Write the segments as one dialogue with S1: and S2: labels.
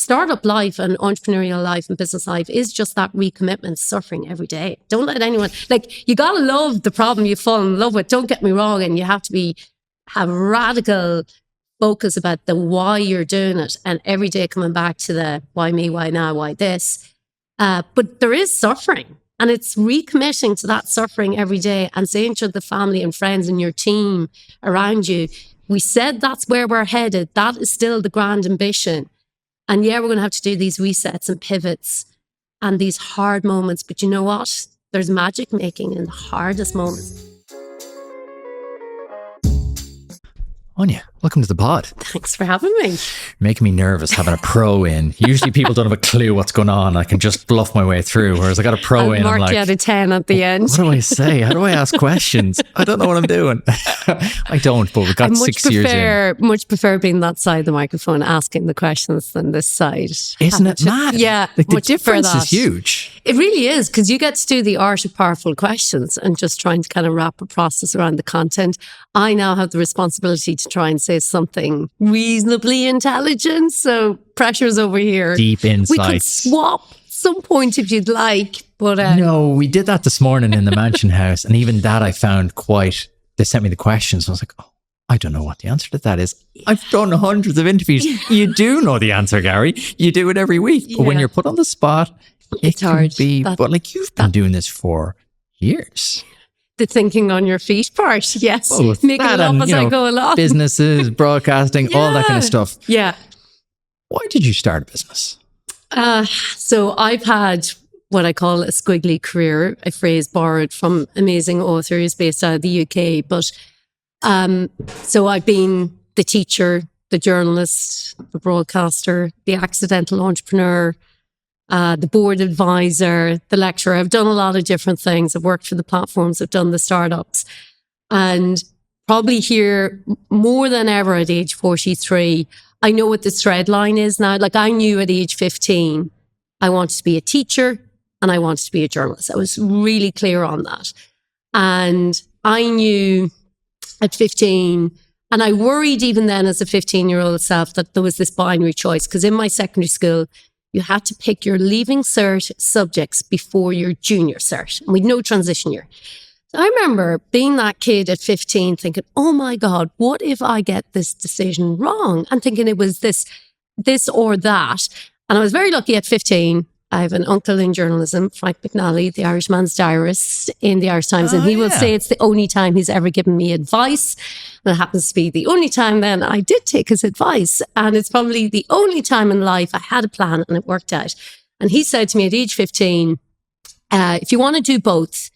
S1: startup life and entrepreneurial life and business life is just that recommitment, suffering every day. Don't let anyone, like, you got to love the problem you fall in love with. Don't get me wrong. And you have to have radical focus about the why you're doing it. And every day coming back to the why me, why now, why this. But there is suffering. And it's recommitting to that suffering every day and saying to the family and friends and your team around you, we said that's where we're headed. That is still the grand ambition. And yeah, we're going to have to do these resets and pivots and these hard moments. But you know what? There's magic making in the hardest moments.
S2: Áine, welcome to the pod.
S1: Thanks for having me.
S2: You're making me nervous having a pro in. Usually people don't have a clue what's going on. I can just bluff my way through. Whereas I got a pro in.
S1: Mark
S2: I'm like,
S1: you out of 10 at the end.
S2: What do I say? How do I ask questions? I don't know what I'm doing. I don't, but we've got 6 years in.
S1: Much prefer being that side of the microphone asking the questions than this side.
S2: Isn't it mad?
S1: Yeah.
S2: Like, the difference is huge.
S1: It really is, because you get to do the art of powerful questions and just trying to kind of wrap a process around the content. I now have the responsibility to try and say something reasonably intelligent. So pressure's over here.
S2: Deep insights.
S1: We could swap some point if you'd like. But
S2: no, we did that this morning in the Mansion House. And even that I found they sent me the questions. I was like, oh, I don't know what the answer to that is. I've done hundreds of interviews. You do know the answer, Gary. You do it every week. But when you're put on the spot,
S1: it's hard.
S2: But like, you've been doing this for years.
S1: The thinking on your feet part, yes.
S2: Both.
S1: Making it up as I go along.
S2: Businesses, broadcasting, all that kind of stuff.
S1: Yeah.
S2: Why did you start a business?
S1: So I've had what I call a squiggly career, a phrase borrowed from amazing authors based out of the UK. But so I've been the teacher, the journalist, the broadcaster, the accidental entrepreneur, the board advisor, the lecturer. I've done a lot of different things. I've worked for the platforms. I've done the startups. And probably here more than ever at age 43, I know what the thread line is now. Like, I knew at age 15, I wanted to be a teacher and I wanted to be a journalist. I was really clear on that. And I knew at 15, and I worried even then as a 15-year-old self that there was this binary choice, because in my secondary school, you had to pick your leaving cert subjects before your junior cert. And we'd no transition year. So I remember being that kid at 15 thinking, oh my God, what if I get this decision wrong? And thinking it was this or that. And I was very lucky at 15. I have an uncle in journalism, Frank McNally, the Irishman's diarist in the Irish Times. And he will say it's the only time he's ever given me advice. And it happens to be the only time then I did take his advice. And it's probably the only time in life I had a plan and it worked out. And he said to me at age 15, if you want to do both,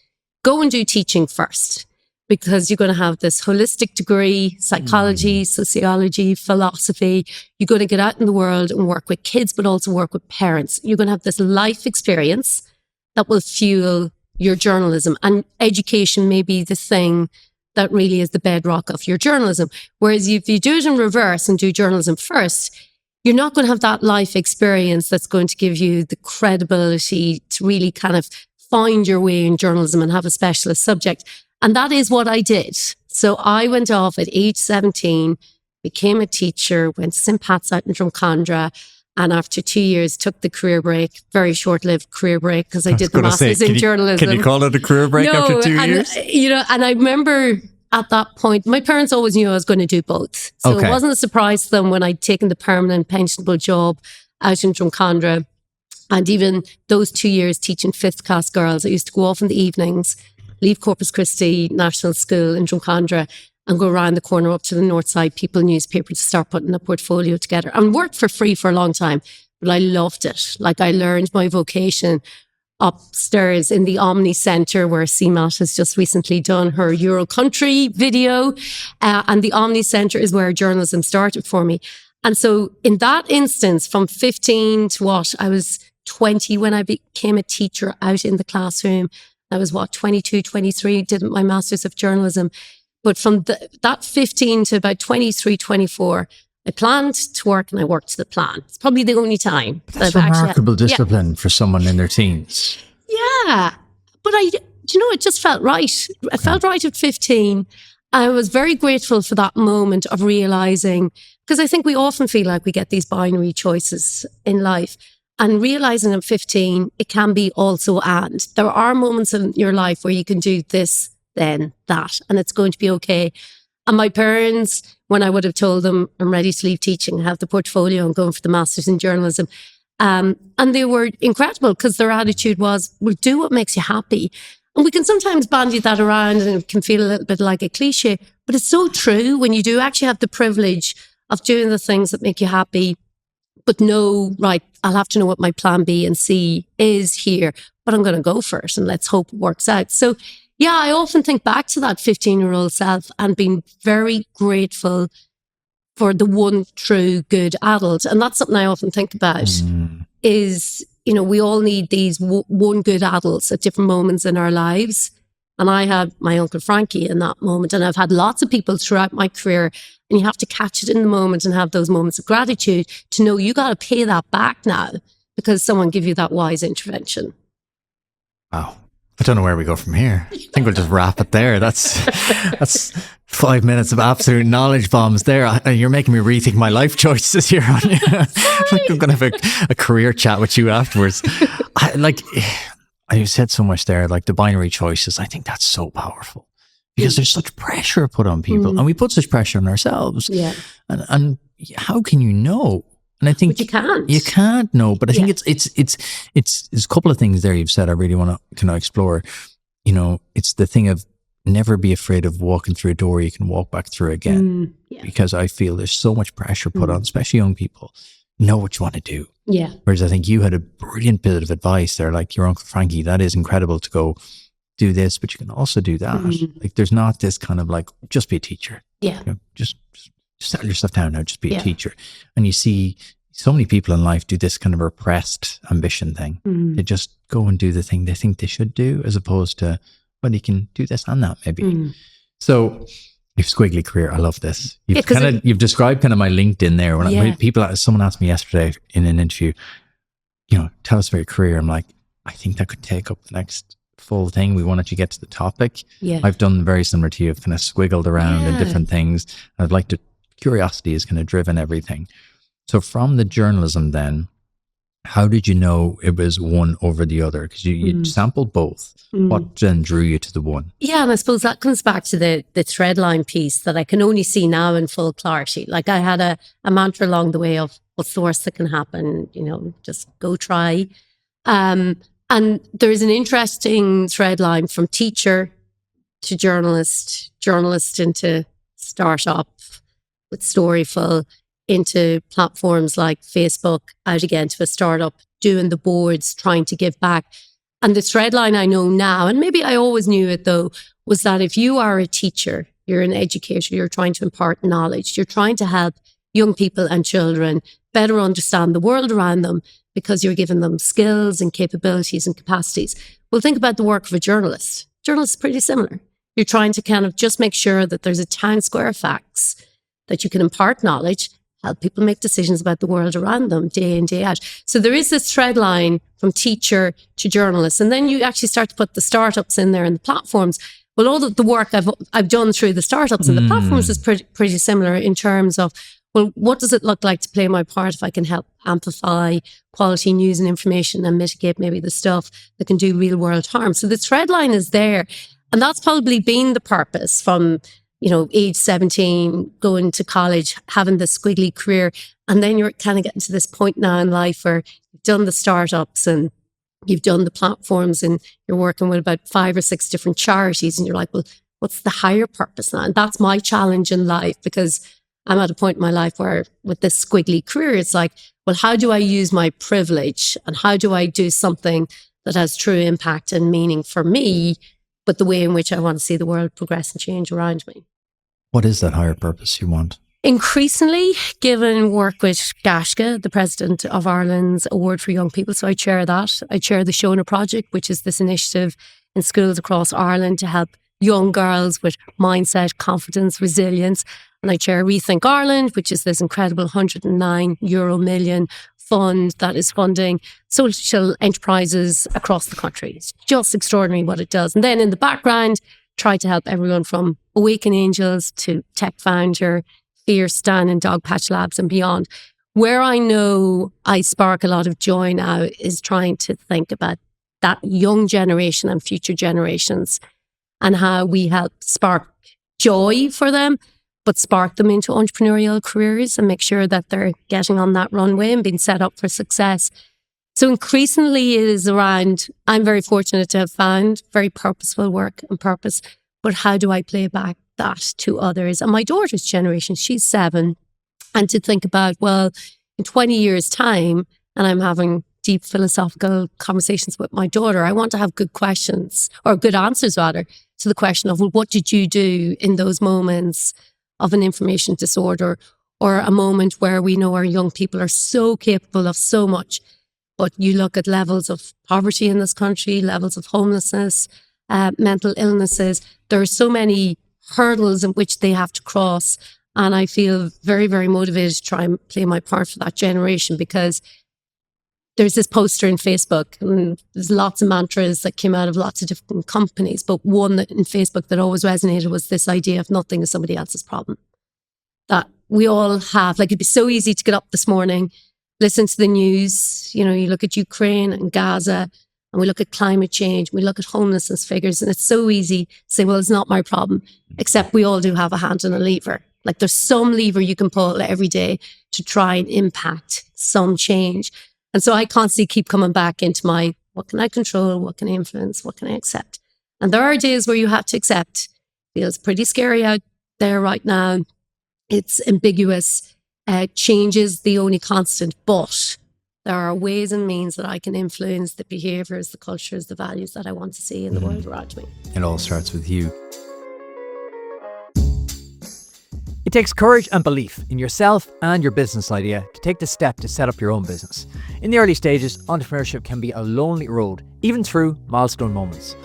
S1: go and do teaching first, because you're going to have this holistic degree, psychology, sociology, philosophy. You're going to get out in the world and work with kids, but also work with parents. You're going to have this life experience that will fuel your journalism, and education may be the thing that really is the bedrock of your journalism. Whereas if you do it in reverse and do journalism first, you're not going to have that life experience that's going to give you the credibility to really kind of find your way in journalism and have a specialist subject. And that is what I did. So I went off at age 17, became a teacher, went to St. Pat's out in Drumcondra, and after 2 years took the career break, very short-lived career break, because I did the masters in journalism.
S2: Can you call it a career break after 2 years?
S1: And I remember at that point, my parents always knew I was going to do both. So it wasn't a surprise to them when I'd taken the permanent pensionable job out in Drumcondra. And even those 2 years teaching 5th class girls, I used to go off in the evenings, leave Corpus Christi National School in Drumcondra and go around the corner up to the North Side People newspaper to start putting a portfolio together, and worked for free for a long time. But I loved it. Like, I learned my vocation upstairs in the Omni Centre, where CMAT has just recently done her Euro Country video. And the Omni Centre is where journalism started for me. And so in that instance, from 15 to I was 20 when I became a teacher out in the classroom. I was 22, 23, did my Masters of Journalism. But from that 15 to about 23, 24, I planned to work and I worked to the plan. It's probably the only time.
S2: That's a remarkable discipline for someone in their teens.
S1: Yeah. But it just felt right. It felt right at 15. I was very grateful for that moment of realizing, because I think we often feel like we get these binary choices in life, and realizing at 15, it can be also and. There are moments in your life where you can do this, then that, and it's going to be okay. And my parents, when I would have told them I'm ready to leave teaching, have the portfolio and going for the master's in journalism, and they were incredible because their attitude was, well, do what makes you happy. And we can sometimes bandy that around and it can feel a little bit like a cliche, but it's so true when you do actually have the privilege of doing the things that make you happy, but know, right, I'll have to know what my plan B and C is here, but I'm going to go for it and let's hope it works out. So yeah, I often think back to that 15-year-old self and being very grateful for the one true good adult. And that's something I often think about is, you know, we all need these one good adults at different moments in our lives. And I had my Uncle Frankie in that moment. And I've had lots of people throughout my career. And you have to catch it in the moment and have those moments of gratitude to know you got to pay that back now because someone gave you that wise intervention.
S2: Wow. I don't know where we go from here. I think we'll just wrap it there. That's 5 minutes of absolute knowledge bombs there. You're making me rethink my life choices here. Like I'm going to have a career chat with you afterwards. You said so much there, like the binary choices. I think that's so powerful because there's such pressure put on people and we put such pressure on ourselves. Yeah. And how can you know? And I think
S1: but you can't.
S2: You can't know, but I think it's a couple of things there you've said I really want to kind of explore. You know, it's the thing of never be afraid of walking through a door you can walk back through again. Because I feel there's so much pressure put on, especially young people. Know what you want to do. Yeah. Whereas I think you had a brilliant bit of advice there, like your Uncle Frankie, that is incredible to go do this, but you can also do that. Like there's not this kind of like, just be a teacher. Yeah. You know, just settle yourself down now, just be a teacher. And you see so many people in life do this kind of repressed ambition thing. They just go and do the thing they think they should do as opposed to, well, you can do this and that maybe. So your squiggly career, I love this. You've described kind of my LinkedIn there. When someone asked me yesterday in an interview, you know, tell us about your career. I'm like, I think that could take up the next full thing. We wanted to get to the topic. Yeah. I've done very similar to you. I've kind of squiggled around in different things. I'd like to, curiosity has kind of driven everything. So from the journalism then, how did you know it was one over the other? Because you sampled both. What then drew you to the one? Yeah, and I suppose that comes back to the threadline piece that I can only see now in full clarity. Like I had a mantra along the way of what's the worst that can happen? You know, just go try. And there's an interesting threadline from teacher to journalist into startup with Storyful, into platforms like Facebook, out again to a startup, doing the boards, trying to give back. And the thread line I know now, and maybe I always knew it though, was that if you are a teacher, you're an educator, you're trying to impart knowledge, you're trying to help young people and children better understand the world around them because you're giving them skills and capabilities and capacities. Well, think about the work of a journalist. Journalists is pretty similar. You're trying to kind of just make sure that there's a town square of facts, that you can impart knowledge, help people make decisions about the world around them day in, day out. So there is this thread line from teacher to journalist. And then you actually start to put the startups in there and the platforms. Well, all of the work I've done through the startups and the platforms is pretty similar in terms of, well, what does it look like to play my part if I can help amplify quality news and information and mitigate maybe the stuff that can do real world harm? So the thread line is there. And that's probably been the purpose from, you know, age 17, going to college, having this squiggly career. And then you're kind of getting to this point now in life where you've done the startups and you've done the platforms and you're working with about 5 or 6 different charities. And you're like, well, what's the higher purpose now? And that's my challenge in life, because I'm at a point in my life where with this squiggly career, it's like, well, how do I use my privilege and how do I do something that has true impact and meaning for me, but the way in which I want to see the world progress and change around me? What is that higher purpose you want?
S1: Increasingly, given work with Gashka, the president of Ireland's Award for Young People. So I chair that. I chair the Shona Project, which is this initiative in schools across Ireland to help young girls with mindset, confidence, resilience. And I chair Rethink Ireland, which is this incredible €109 million fund that is funding social enterprises across the country. It's just extraordinary what it does. And then in the background, try to help everyone from Awaken Angels to tech founder, Fierce Stan and Dog Patch Labs and beyond. Where I know I spark a lot of joy now is trying to think about that young generation and future generations and how we help spark joy for them, but spark them into entrepreneurial careers and make sure that they're getting on that runway and being set up for success. So increasingly it is around, I'm very fortunate to have found very purposeful work and purpose, but how do I play back that to others? And my daughter's generation, she's 7, and to think about, well, in 20 years' time, and I'm having deep philosophical conversations with my daughter, I want to have good questions, or good answers rather, to the question of, well, what did you do in those moments of an information disorder, or a moment where we know our young people are so capable of so much, but you look at levels of poverty in this country, levels of homelessness, mental illnesses, there are so many hurdles in which they have to cross. And I feel very, very motivated to try and play my part for that generation, because there's this poster in Facebook and there's lots of mantras that came out of lots of different companies. But one that in Facebook that always resonated was this idea of nothing is somebody else's problem. That we all have, like, it'd be so easy to get up this morning, listen to the news, you look at Ukraine and Gaza, and we look at climate change, we look at homelessness figures, and it's so easy to say, well, it's not my problem, except we all do have a hand and a lever. Like, there's some lever you can pull every day to try and impact some change. And so I constantly keep coming back into my, what can I control? What can I influence? What can I accept? And there are days where you have to accept. It feels pretty scary out there right now. It's ambiguous. Change is the only constant, but there are ways and means that I can influence the behaviors, the cultures, the values that I want to see in the world around me.
S2: It all starts with you.
S3: It takes courage and belief in yourself and your business idea to take the step to set up your own business. In the early stages, entrepreneurship can be a lonely road, even through milestone moments.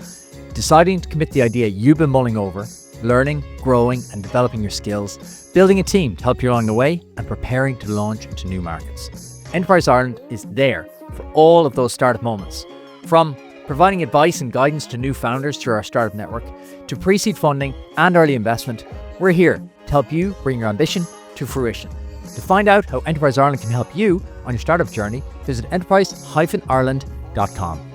S3: Deciding to commit the idea you've been mulling over, learning, growing and developing your skills, building a team to help you along the way, and preparing to launch into new markets. Enterprise Ireland is there for all of those startup moments. From providing advice and guidance to new founders through our startup network, to pre-seed funding and early investment, we're here to help you bring your ambition to fruition. To find out how Enterprise Ireland can help you on your startup journey, visit enterprise-ireland.com.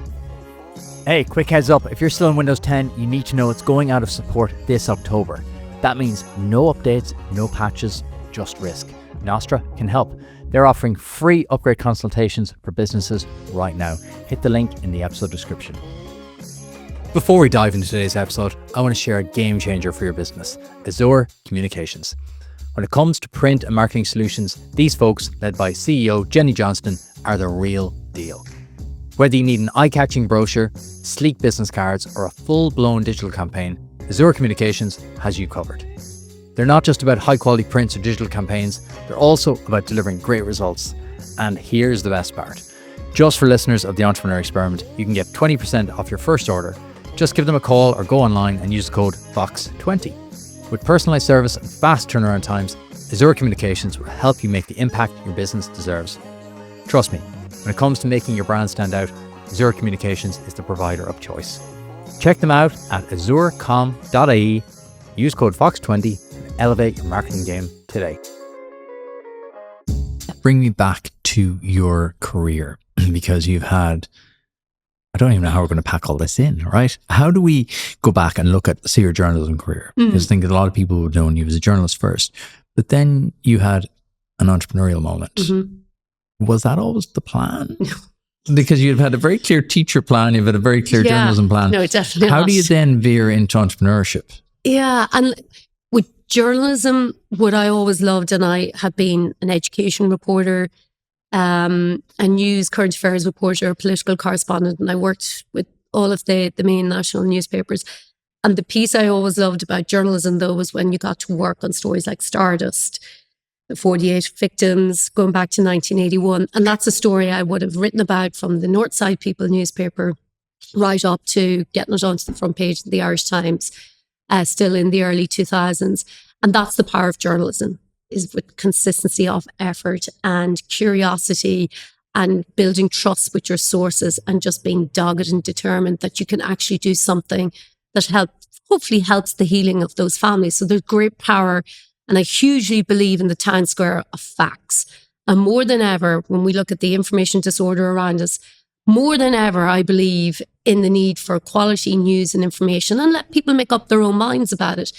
S3: Hey, quick heads up, if you're still in Windows 10, you need to know it's going out of support this October. That means no updates, no patches, just risk. Nostra can help. They're offering free upgrade consultations for businesses right now. Hit the link in the episode description. Before we dive into today's episode, I want to share a game changer for your business, Azure Communications. When it comes to print and marketing solutions, these folks, led by CEO Jenny Johnston, are the real deal. Whether you need an eye-catching brochure, sleek business cards, or a full-blown digital campaign, Azure Communications has you covered. They're not just about high-quality prints or digital campaigns, they're also about delivering great results. And here's the best part. Just for listeners of the Entrepreneur Experiment, you can get 20% off your first order. Just give them a call or go online and use the code VOX20. With personalized service and fast turnaround times, Azure Communications will help you make the impact your business deserves. Trust me, when it comes to making your brand stand out, Azure Communications is the provider of choice. Check them out at azurecom.ie, use code VOX20, and elevate your marketing game today.
S2: Bring me back to your career, because you've had, I don't even know how we're going to pack all this in, right? How do we go back and look at, say, your journalism career? Because I think that a lot of people would know you as a journalist first, but then you had an entrepreneurial moment. Was that always the plan? Because you've had a very clear teacher plan, you've had a very clear journalism plan.
S1: No, definitely
S2: How
S1: not.
S2: do you then veer into entrepreneurship?
S1: Yeah, and with journalism, what I always loved, and I have been an education reporter, a news, current affairs reporter, political correspondent, and I worked with all of the main national newspapers. And the piece I always loved about journalism, though, was when you got to work on stories like Stardust, the 48 victims, going back to 1981. And that's a story I would have written about from the Northside People newspaper right up to getting it onto the front page of the Irish Times, still in the early 2000s. And that's the power of journalism, is with consistency of effort and curiosity and building trust with your sources and just being dogged and determined that you can actually do something that helps hopefully helps the healing of those families. So there's great power. And I hugely believe in the town square of facts. And more than ever, when we look at the information disorder around us, more than ever, I believe in the need for quality news and information and let people make up their own minds about it.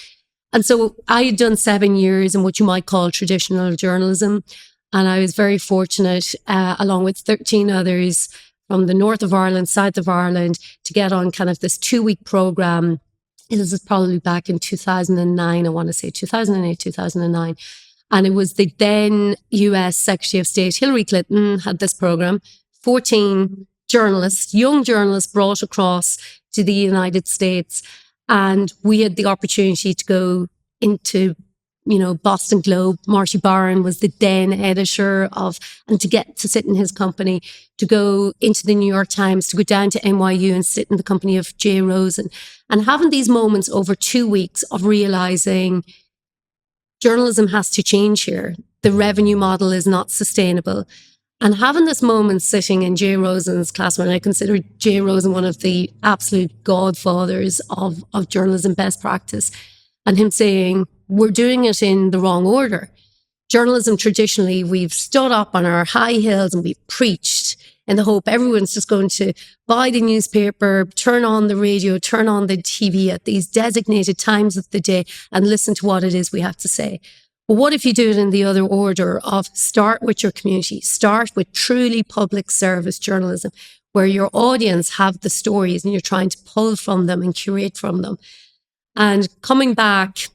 S1: And so I had done 7 years in what you might call traditional journalism. And I was very fortunate, along with 13 others from the north of Ireland, south of Ireland, to get on kind of this 2-week program. This is probably back in 2009, I want to say 2008, 2009. And it was the then US Secretary of State, Hillary Clinton, had this program. 14 journalists, young journalists brought across to the United States. And we had the opportunity to go into, Boston Globe. Marty Barron was the then editor and to get to sit in his company, to go into the New York Times, to go down to NYU and sit in the company of Jay Rosen, and having these moments over 2 weeks of realizing journalism has to change here. The revenue model is not sustainable. And having this moment sitting in Jay Rosen's classroom, and I consider Jay Rosen one of the absolute godfathers of journalism best practice, and him saying, we're doing it in the wrong order. Journalism, traditionally, we've stood up on our high hills and we've preached in the hope everyone's just going to buy the newspaper, turn on the radio, turn on the TV at these designated times of the day and listen to what it is we have to say. But what if you do it in the other order of start with your community, start with truly public service journalism, where your audience have the stories and you're trying to pull from them and curate from them. And coming back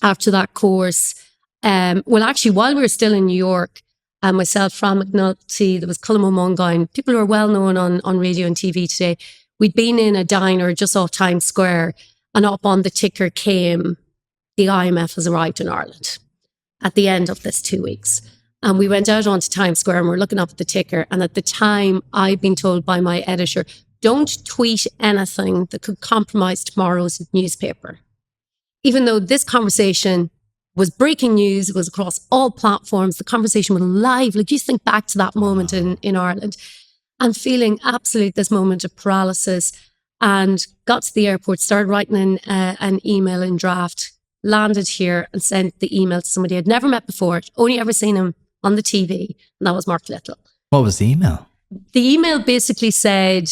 S1: after that course, actually, while we were still in New York, myself, Fran McNulty, there was Colm O'Mungan, people who are well known on radio and TV today. We'd been in a diner just off Times Square, and up on the ticker came, the IMF has arrived in Ireland at the end of this 2 weeks. And we went out onto Times Square and we're looking up at the ticker. And at the time, I'd been told by my editor, don't tweet anything that could compromise tomorrow's newspaper. Even though this conversation was breaking news, it was across all platforms, the conversation was live. Like, you think back to that moment in Ireland, and feeling absolute this moment of paralysis, and got to the airport, started writing an email in draft, landed here and sent the email to somebody I'd never met before, only ever seen him on the TV, and that was Mark Little.
S2: What was the email?
S1: The email basically said,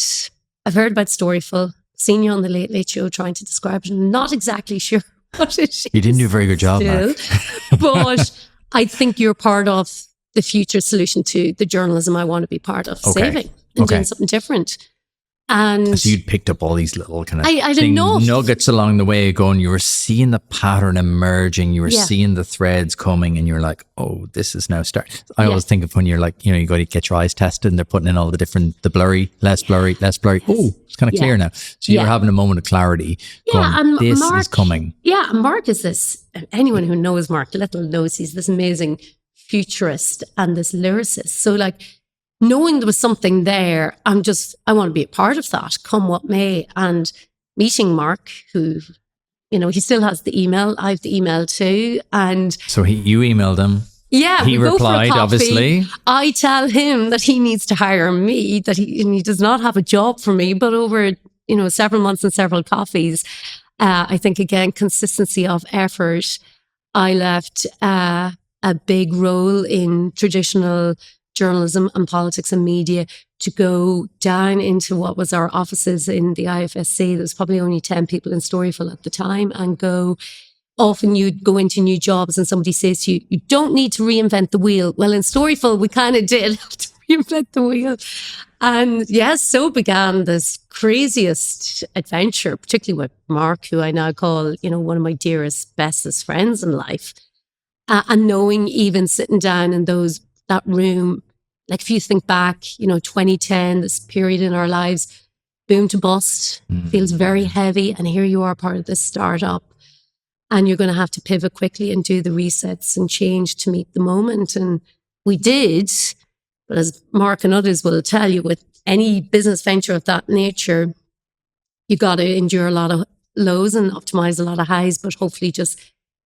S1: I've heard about Storyful, seen you on the Late Late Show trying to describe it, I'm not exactly sure what it is.
S2: You didn't do a very good job, Mark.
S1: But I think you're part of the future solution to the journalism I want to be part of, saving and doing something different. And
S2: so you'd picked up all these little kind of nuggets along the way going, you were seeing the pattern emerging, you were seeing the threads coming, and you're like, oh, this is now starting. I always think of when you're like, you go to get your eyes tested and they're putting in all the different, the blurry, less blurry, less blurry. Oh, it's kind of clear now. So you're having a moment of clarity going, this is coming. Yeah, Mark is this, anyone who knows Mark Little knows he's this amazing futurist and this lyricist. So like, knowing there was something there, I want to be a part of that, come what may. And meeting Mark, who, he still has the email. I have the email too. And so you emailed him. Yeah. He replied, obviously. I tell him that he needs to hire me, that he does not have a job for me, but over, several months and several coffees, I think, again, consistency of effort. I left a big role in traditional journalism and politics and media to go down into what was our offices in the IFSC. There was probably only 10 people in Storyful at the time, and often you'd go into new jobs and somebody says to you, you don't need to reinvent the wheel. Well, in Storyful, we kind of did have to reinvent the wheel. And yes, so began this craziest adventure, particularly with Mark, who I now call, one of my dearest, bestest friends in life. And knowing, even sitting down in that room, like if you think back, 2010, this period in our lives, boom to bust, feels very heavy. And here you are, part of this startup, and you're going to have to pivot quickly and do the resets and change to meet the moment. And we did. But as Mark and others will tell you, with any business venture of that nature, you got to endure a lot of lows and optimize a lot of highs, but hopefully just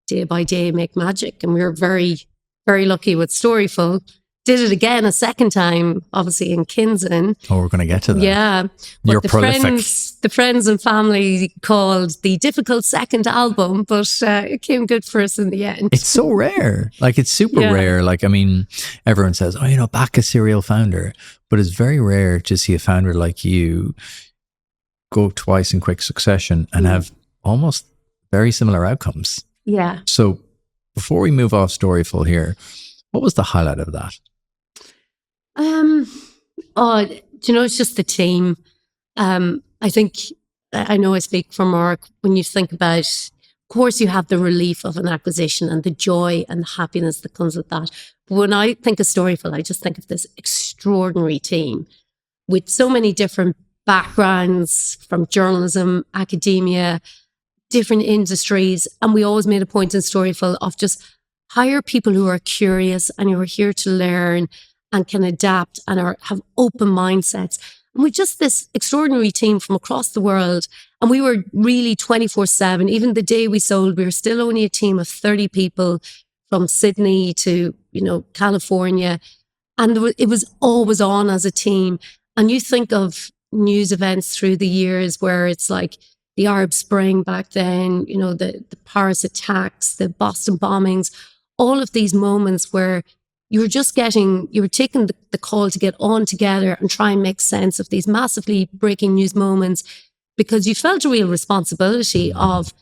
S2: day by day make magic. And we were very, very lucky with Storyful
S1: did it again a second time, obviously in Kinzen.
S2: Oh, we're going to get to that.
S1: Yeah.
S2: You're
S1: the
S2: prolific.
S1: The friends and family called the difficult second album, but it came good for us in the end.
S2: It's so rare. Like, it's super rare. Like, I mean, everyone says, oh, back a serial founder. But it's very rare to see a founder like you go twice in quick succession and have almost very similar outcomes.
S1: Yeah.
S2: So before we move off Storyful here, what was the highlight of that?
S1: It's just the team. I think, I know I speak for Mark, when you think about, of course, you have the relief of an acquisition and the joy and the happiness that comes with that. But when I think of Storyful, I just think of this extraordinary team with so many different backgrounds from journalism, academia, different industries. And we always made a point in Storyful of just hire people who are curious and who are here to learn and can adapt and have open mindsets. And we just this extraordinary team from across the world. And we were really 24/7. Even the day we sold, we were still only a team of 30 people from Sydney to, California. And it was always on as a team. And you think of news events through the years where it's like the Arab Spring back then, the Paris attacks, the Boston bombings, all of these moments where you were taking the call to get on together and try and make sense of these massively breaking news moments, because you felt a real responsibility of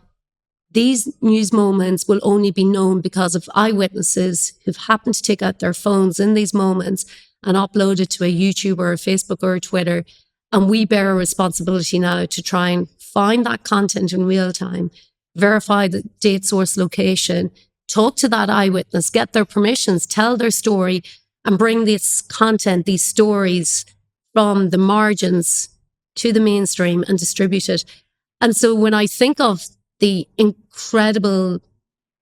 S1: these news moments will only be known because of eyewitnesses who've happened to take out their phones in these moments and upload it to a YouTube or a Facebook or a Twitter. And we bear a responsibility now to try and find that content in real time, verify the date, source, location, talk to that eyewitness, get their permissions, tell their story, and bring this content, these stories from the margins to the mainstream and distribute it. And so when I think of the incredible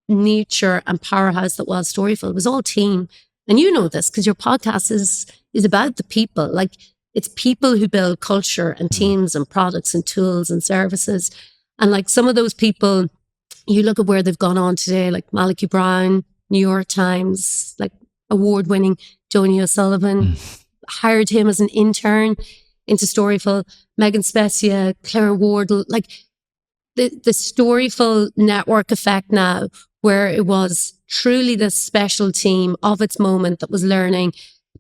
S1: nature and powerhouse that was Storyful, it was all team. And you know this because your podcast is about the people. Like, it's people who build culture and teams and products and tools and services. And like some of those people, you look at where they've gone on today, like Malachy Brown, New York Times, like award-winning Joni O'Sullivan, hired him as an intern into Storyful. Megan Spezia, Claire Wardle, like the Storyful network effect now, where it was truly this special team of its moment that was learning,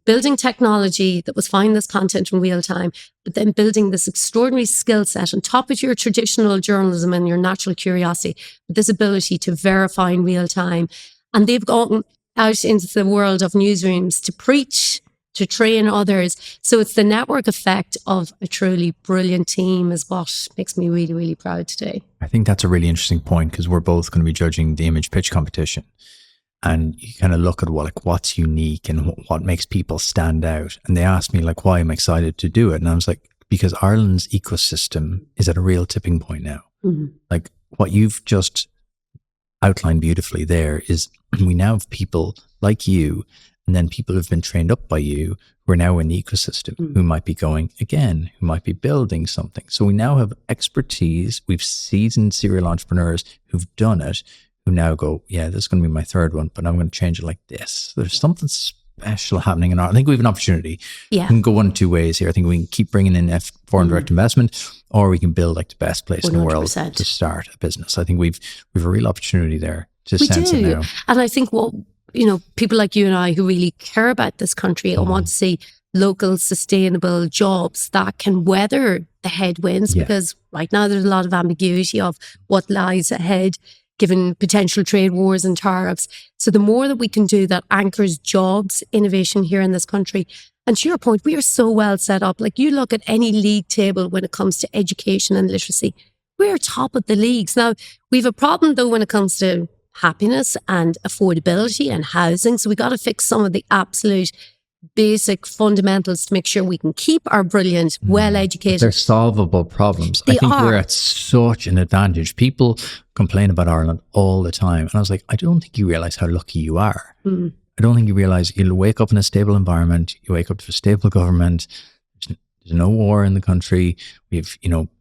S1: building technology that was finding this content in real time, but then building this extraordinary skill set on top of your traditional journalism and your natural curiosity, with this ability to verify in real time. And they've gone out into the world of newsrooms to preach, to train others. So it's the network effect of a truly brilliant team is what makes me really, really proud today.
S2: I think that's a really interesting point, because we're both going to be judging the image pitch competition. And you kind of look at what's unique and what makes people stand out. And they asked me why I'm excited to do it. And I was like, because Ireland's ecosystem is at a real tipping point now. Mm-hmm. Like what you've just outlined beautifully there is we now have people like you, and then people who've been trained up by you who are now in the ecosystem, who might be going again, who might be building something. So we now have expertise. We've seasoned serial entrepreneurs who've done it, who now go, yeah, this is going to be my third one, but I'm going to change it like this. There's something special happening in Ireland. I think we have an opportunity. Yeah. We can go one of two ways here. I think we can keep bringing in foreign direct investment, or we can build the best place 100%. In the world to start a business. I think we've a real opportunity there to sense it now.
S1: And I think people like you and I who really care about this country and want to see local sustainable jobs that can weather the headwinds, because right now there's a lot of ambiguity of what lies ahead, given potential trade wars and tariffs. So the more that we can do that anchors jobs, innovation here in this country. And to your point, we are so well set up. Like, you look at any league table when it comes to education and literacy, we're top of the leagues. Now, we have a problem though when it comes to happiness and affordability and housing. So we got to fix some of the absolute basic fundamentals to make sure we can keep our brilliant, well-educated.
S2: They're solvable problems. I think we're at such an advantage. People complain about Ireland all the time. And I was like, I don't think you realize how lucky you are. I don't think you realize you'll wake up in a stable environment. You wake up to a stable government. There's no war in the country.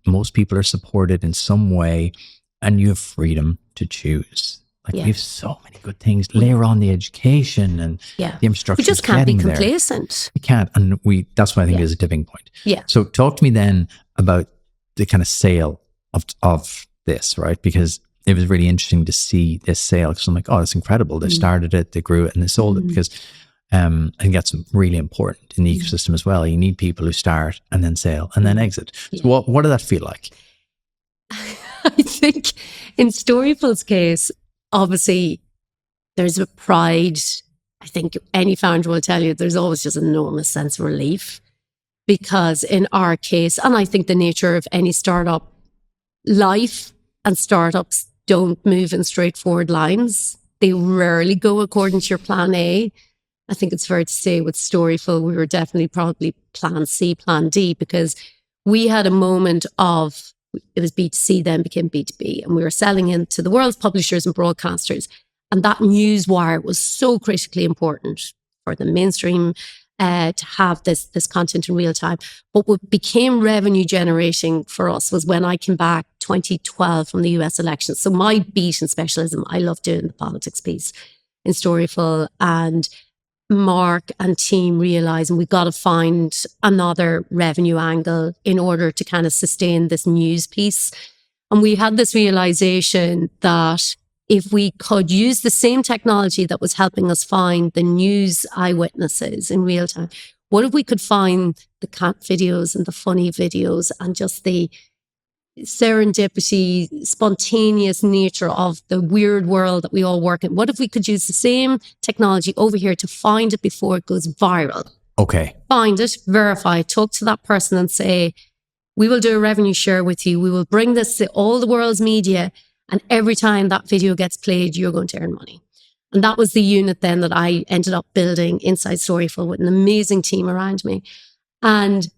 S2: Most people are supported in some way, and you have freedom to choose. Like we have so many good things. Layer on the education and the infrastructure.
S1: We just can't be complacent.
S2: We can't. And that's what I think is a tipping point.
S1: Yeah.
S2: So talk to me then about the kind of sale of this, right? Because it was really interesting to see this sale, because I'm like, oh, that's incredible. They started it, they grew it, and they sold it, because I think that's really important in the ecosystem as well. You need people who start and then sell and then exit. So what did that feel like?
S1: I think in Storyful's case, obviously there's a pride. I think any founder will tell you there's always just an enormous sense of relief, because in our case, and I think the nature of any startup, life and startups don't move in straightforward lines. They rarely go according to your plan A. I think it's fair to say with Storyful, we were definitely probably plan C, plan D, because we had a moment of, it was B2C, then became B2B, and we were selling into the world's publishers and broadcasters. And that news wire was so critically important for the mainstream to have this content in real time. But what became revenue generating for us was when I came back 2012 from the US elections. So my beat and specialism, I love doing the politics piece in Storyful, and Mark and team realizing we got to find another revenue angle in order to kind of sustain this news piece. And we had this realization that if we could use the same technology that was helping us find the news eyewitnesses in real time, what if we could find the cat videos and the funny videos and just the serendipity, spontaneous nature of the weird world that we all work in? What if we could use the same technology over here to find it before it goes viral?
S2: Okay.
S1: Find it, verify, talk to that person and say, we will do a revenue share with you. We will bring this to all the world's media. And every time that video gets played, you're going to earn money. And that was the unit then that I ended up building inside Storyful with an amazing team around me. And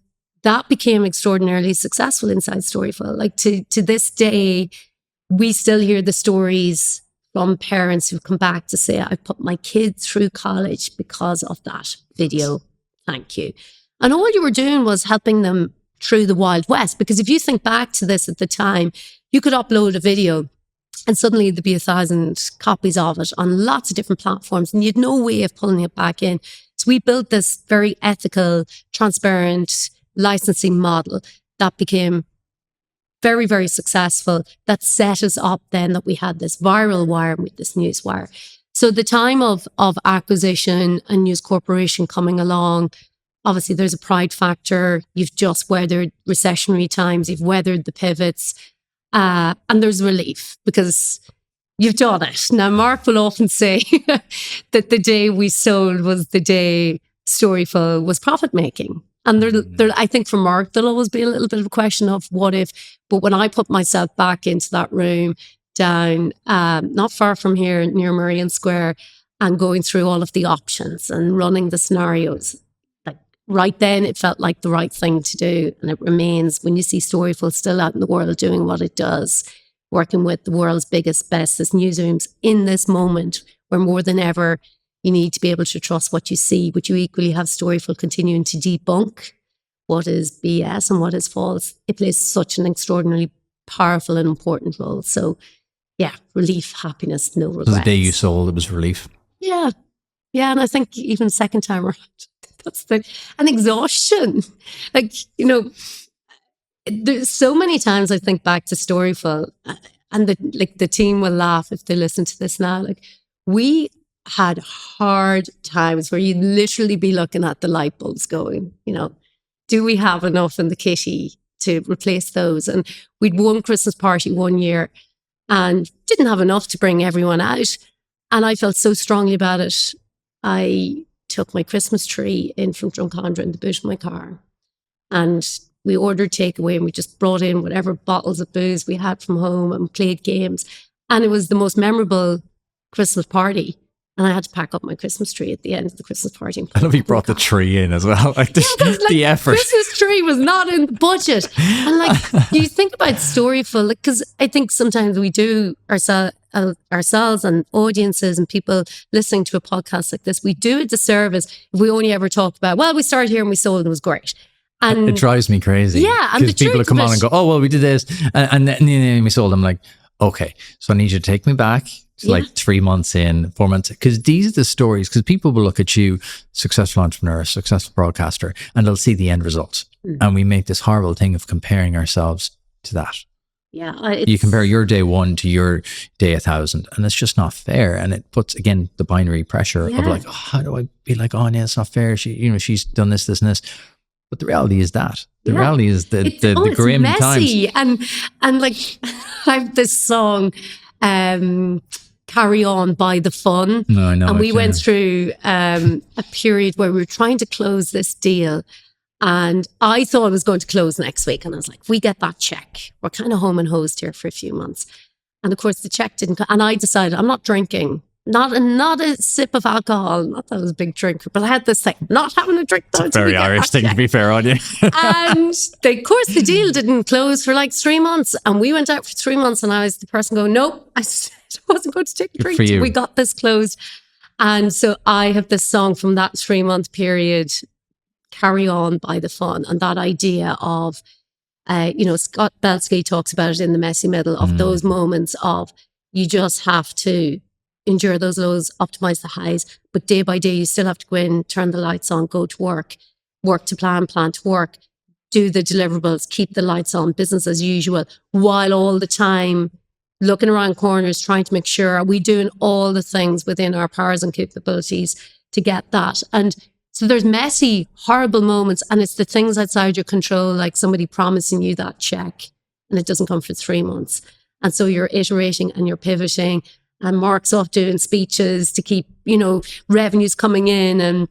S1: that became extraordinarily successful inside Storyful. Like to this day, we still hear the stories from parents who've come back to say, I put my kid through college because of that video. Thank you. And all you were doing was helping them through the Wild West. Because if you think back to this at the time, you could upload a video and suddenly there'd be 1,000 copies of it on lots of different platforms, and you had no way of pulling it back in. So we built this very ethical, transparent licensing model that became very, very successful, that set us up then that we had this viral wire with this news wire. So the time of acquisition and News Corporation coming along, obviously there's a pride factor. You've just weathered recessionary times, you've weathered the pivots, and there's relief because you've done it. Now, Mark will often say that the day we sold was the day Storyful was profit making. And there, I think for Mark, there'll always be a little bit of a question of what if. But when I put myself back into that room down, not far from here near Merrion Square, and going through all of the options and running the scenarios, like right then it felt like the right thing to do. And it remains when you see Storyful still out in the world doing what it does, working with the world's biggest, bestest newsrooms in this moment where more than ever, you need to be able to trust what you see, but you equally have Storyful continuing to debunk what is BS and what is false. It plays such an extraordinarily powerful and important role. So yeah, relief, happiness, no regrets.
S2: So the day you sold, it was relief.
S1: Yeah. Yeah. And I think even second time around, and exhaustion. Like, you know, there's so many times I think back to Storyful, and the team will laugh if they listen to this now. Like, we had hard times where you'd literally be looking at the light bulbs going, you know, do we have enough in the kitty to replace those? And we'd one Christmas party one year and didn't have enough to bring everyone out. And I felt so strongly about it. I took my Christmas tree in from Drumcondra in the boot of my car, and we ordered takeaway, and we just brought in whatever bottles of booze we had from home and played games. And it was the most memorable Christmas party. And I had to pack up my Christmas tree at the end of the Christmas party.
S2: I love you brought the tree in as well. Like the effort.
S1: Christmas tree was not in the budget. And like, you think about Storyful, because I think sometimes we do ourselves and audiences and people listening to a podcast like this, we do a disservice if we only ever talk about, well, we started here and we sold and it was great. And
S2: it drives me crazy.
S1: Yeah. And
S2: because people come on and go, oh, well, we did this and then we sold. I'm like, okay, so I need you to take me back to like 3 months in, 4 months, because these are the stories, because people will look at you, successful entrepreneur, successful broadcaster, and they'll see the end results. And we make this horrible thing of comparing ourselves to that.
S1: Yeah.
S2: You compare your day 1 to your day 1,000, and it's just not fair. And it puts, again, the binary pressure of like, oh, how do I be like, oh, yeah, it's not fair. She's done this, this, and this. But the reality is that. The reality is the grim
S1: messy.
S2: times.
S1: And like, I have this song, Carry On by The Fun.
S2: No, I know.
S1: And we went through a period where we were trying to close this deal. And I thought it was going to close next week. And I was like, if we get that check, we're kind of home and hosed here for a few months. And of course, the check didn't come. And I decided I'm not drinking. Not a sip of alcohol. Not that I was a big drinker, but I had this thing, not having a drink.
S2: It's a very Irish thing, to be fair on you.
S1: And of course, the deal didn't close for like 3 months. And we went out for 3 months and I was the person going, nope, I wasn't going to take a drink. We got this closed. And so I have this song from that 3 month period, Carry On by The Fun. And that idea of, Scott Belsky talks about it in The Messy Middle, of those moments of you just have to endure those lows, optimize the highs. But day by day, you still have to go in, turn the lights on, go to work to plan to work, do the deliverables, keep the lights on, business as usual, while all the time looking around corners, trying to make sure, are we doing all the things within our powers and capabilities to get that? And so there's messy, horrible moments, and it's the things outside your control, like somebody promising you that check and it doesn't come for 3 months. And so you're iterating and you're pivoting, and Mark's off doing speeches to keep, revenues coming in and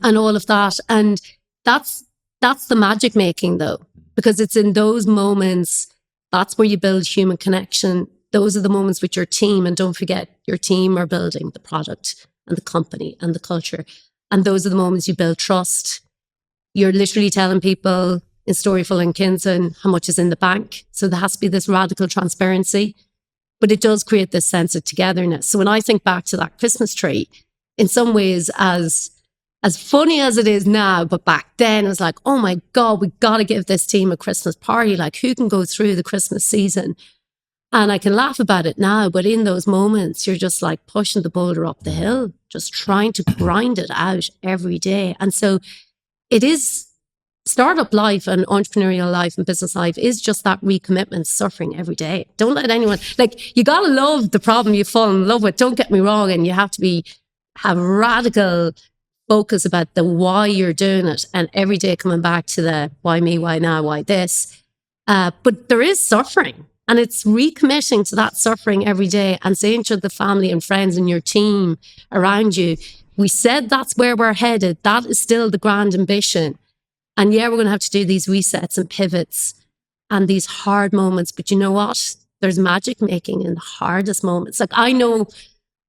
S1: all of that. And that's the magic making though, because it's in those moments, that's where you build human connection. Those are the moments with your team. And don't forget, your team are building the product and the company and the culture. And those are the moments you build trust. You're literally telling people in Storyful and Kinzen how much is in the bank. So there has to be this radical transparency, but it does create this sense of togetherness. So when I think back to that Christmas tree, in some ways as funny as it is now, but back then it was like, oh my God, we got to give this team a Christmas party. Like, who can go through the Christmas season? And I can laugh about it now, but in those moments, you're just like pushing the boulder up the hill, just trying to grind it out every day. And so it is, startup life and entrepreneurial life and business life is just that recommitment, suffering every day. Don't let anyone, you got to love the problem you fall in love with. Don't get me wrong. And you have to have radical focus about the why you're doing it. And every day coming back to the why me, why now, why this. But there is suffering. And it's recommitting to that suffering every day and saying to the family and friends and your team around you, we said that's where we're headed. That is still the grand ambition. And yeah, we're going to have to do these resets and pivots and these hard moments. But you know what? There's magic making in the hardest moments. Like, I know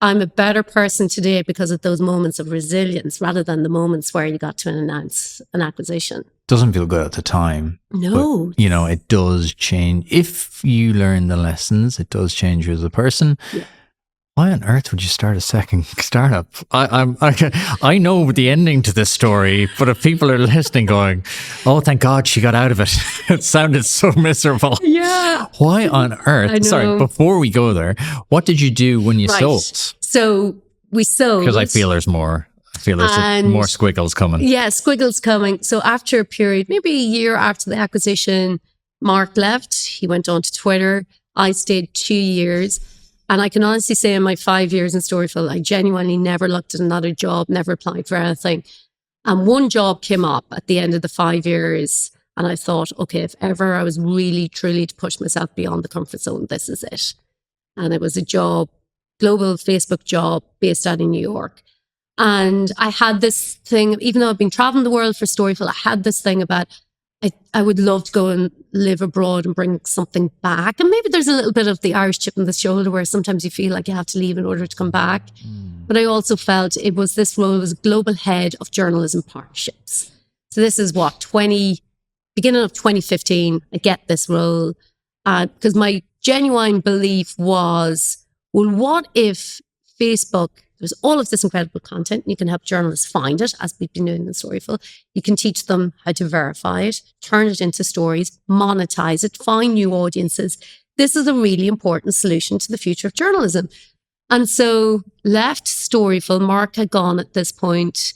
S1: I'm a better person today because of those moments of resilience rather than the moments where you got to announce an acquisition.
S2: Doesn't feel good at the time.
S1: No.
S2: But, it does change. If you learn the lessons, it does change you as a person. Yeah. Why on earth would you start a second startup? I know the ending to this story, but if people are listening going, oh, thank God she got out of it. It sounded so miserable.
S1: Yeah.
S2: Why on earth? Sorry, before we go there, what did you do when you sold?
S1: So we sold.
S2: Because I feel there's more. I feel there's more squiggles coming.
S1: Yeah, squiggles coming. So after a period, maybe a year after the acquisition, Mark left. He went on to Twitter. I stayed 2 years. And I can honestly say in my 5 years in Storyful, I genuinely never looked at another job, never applied for anything. And one job came up at the end of the 5 years. And I thought, okay, if ever I was really, truly to push myself beyond the comfort zone, this is it. And it was a job, global Facebook job based out in New York. And I had this thing, even though I've been traveling the world for Storyful, I had this thing about, I would love to go and live abroad and bring something back. And maybe there's a little bit of the Irish chip on the shoulder where sometimes you feel like you have to leave in order to come back. But I also felt this role was global head of journalism partnerships. So this is beginning of 2015, I get this role. Because my genuine belief was, well, what if Facebook there's all of this incredible content. You can help journalists find it, as we've been doing in Storyful. You can teach them how to verify it, turn it into stories, monetize it, find new audiences. This is a really important solution to the future of journalism. And so left Storyful. Mark had gone at this point,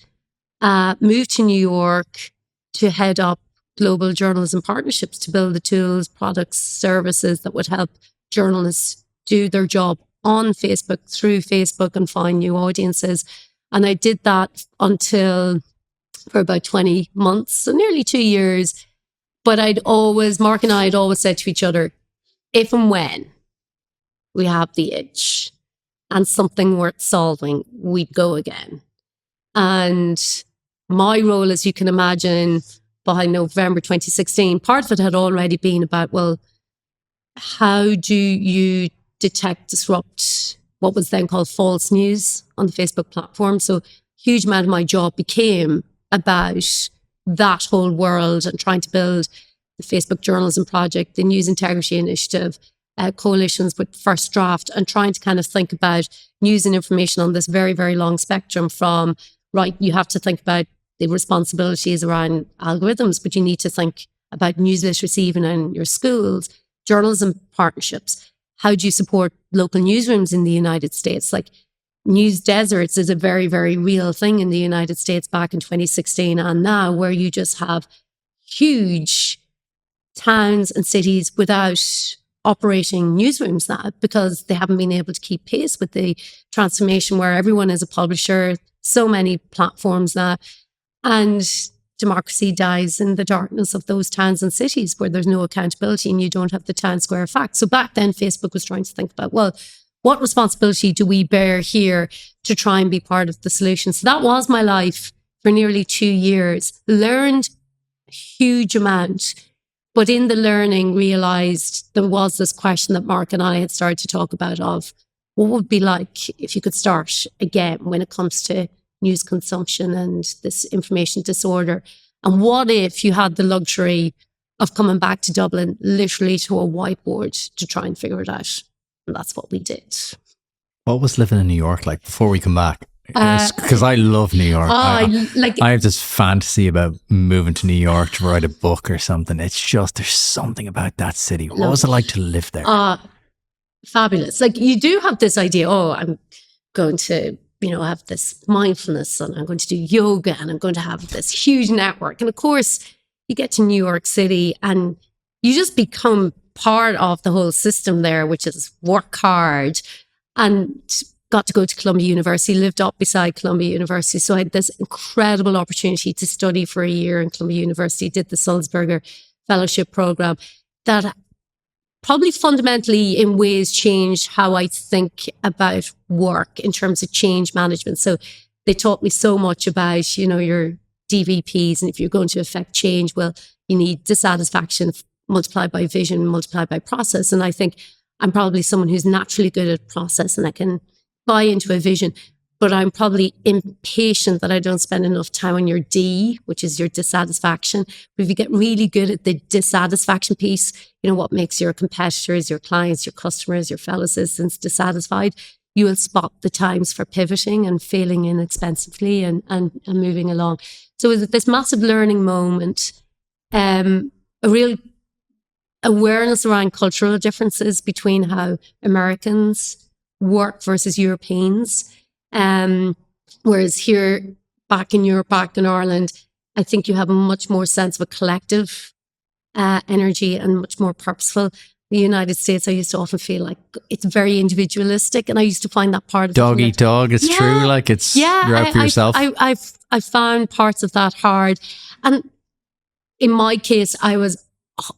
S1: moved to New York to head up global journalism partnerships, to build the tools, products, services that would help journalists do their job on Facebook, through Facebook, and find new audiences. And I did that for about 20 months, so nearly 2 years. But Mark and I had always said to each other, if and when we have the itch and something worth solving, we'd go again. And my role, as you can imagine, by November 2016, part of it had already been about, well, how do you detect, disrupt what was then called false news on the Facebook platform? So a huge amount of my job became about that whole world and trying to build the Facebook Journalism Project, the News Integrity Initiative, coalitions with First Draft, and trying to kind of think about news and information on this very, very long spectrum from, right, you have to think about the responsibilities around algorithms, but you need to think about news literacy even in your schools, journalism partnerships. How do you support local newsrooms in the United States? Like, news deserts is a very, very real thing in the United States back in 2016 and now, where you just have huge towns and cities without operating newsrooms now because they haven't been able to keep pace with the transformation where everyone is a publisher, so many platforms now. And democracy dies in the darkness of those towns and cities where there's no accountability and you don't have the town square facts. So back then, Facebook was trying to think about, well, what responsibility do we bear here to try and be part of the solution? So that was my life for nearly 2 years. Learned a huge amount, but in the learning realized there was this question that Mark and I had started to talk about of what would it be like if you could start again when it comes to news consumption and this information disorder. And what if you had the luxury of coming back to Dublin, literally to a whiteboard to try and figure it out? And that's what we did.
S2: What was living in New York like before we come back? Because I love New York. I have this fantasy about moving to New York to write a book or something. It's just, there's something about that city. What was it like to live there?
S1: Fabulous. Like, you do have this idea, I'm going to have this mindfulness and I'm going to do yoga and I'm going to have this huge network. And of course, you get to New York City and you just become part of the whole system there, which is work hard, and got to go to Columbia University, lived up beside Columbia University. So I had this incredible opportunity to study for a year in Columbia University, did the Sulzberger Fellowship Program that probably fundamentally in ways changed how I think about work in terms of change management. So they taught me so much about, your DVPs. And if you're going to affect change, well, you need dissatisfaction multiplied by vision, multiplied by process. And I think I'm probably someone who's naturally good at process and I can buy into a vision, but I'm probably impatient that I don't spend enough time on your D, which is your dissatisfaction. But if you get really good at the dissatisfaction piece, what makes your competitors, your clients, your customers, your fellow citizens dissatisfied, you will spot the times for pivoting and failing inexpensively and moving along. So it was this massive learning moment, a real awareness around cultural differences between how Americans work versus Europeans. Whereas here, back in Europe, back in Ireland, I think you have a much more sense of a collective energy and much more purposeful. The United States, I used to often feel like it's very individualistic, and I used to find that part of
S2: dog eat dog. It's true, like you're out for yourself.
S1: I found parts of that hard, and in my case,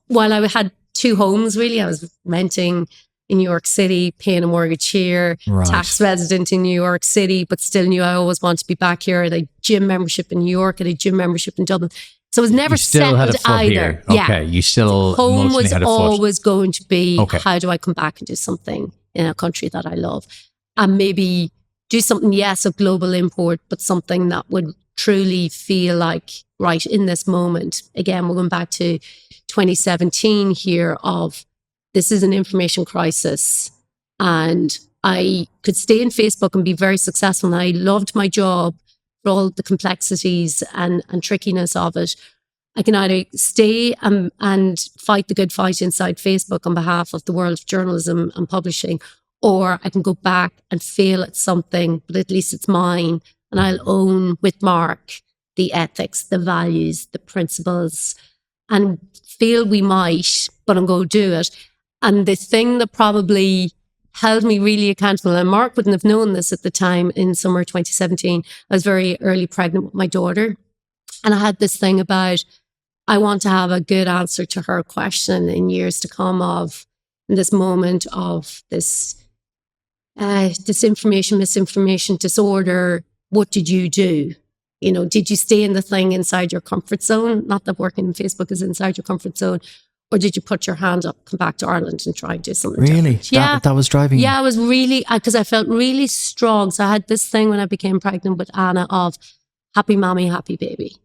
S1: while I had 2 homes. Really, I was renting in New York City, paying a mortgage here, tax resident in New York City, but still knew I always wanted to be back here. I had a gym membership in New York, I had a gym membership in Dublin. So I was never settled either.
S2: Here. Okay, you still
S1: home was
S2: had a
S1: always going to be, how do I come back and do something in a country that I love? And maybe do something, yes, of global import, but something that would truly feel like, right, in this moment. Again, we're going back to 2017 here of, this is an information crisis and I could stay in Facebook and be very successful. And I loved my job for all the complexities and trickiness of it. I can either stay and fight the good fight inside Facebook on behalf of the world of journalism and publishing, or I can go back and fail at something, but at least it's mine. And I'll own with Mark the ethics, the values, the principles, and feel we might, but I'm going to do it. And the thing that probably held me really accountable, and Mark wouldn't have known this at the time in summer 2017, I was very early pregnant with my daughter. And I had this thing about, I want to have a good answer to her question in years to come in this moment of this disinformation, misinformation, disorder. What did you do? Did you stay in the thing inside your comfort zone? Not that working in Facebook is inside your comfort zone. Or did you put your hand up, come back to Ireland and try and do something
S2: Really?
S1: different?
S2: That was driving you?
S1: Yeah, I was really, because I felt really strong. So I had this thing when I became pregnant with Áine of happy mommy, happy baby.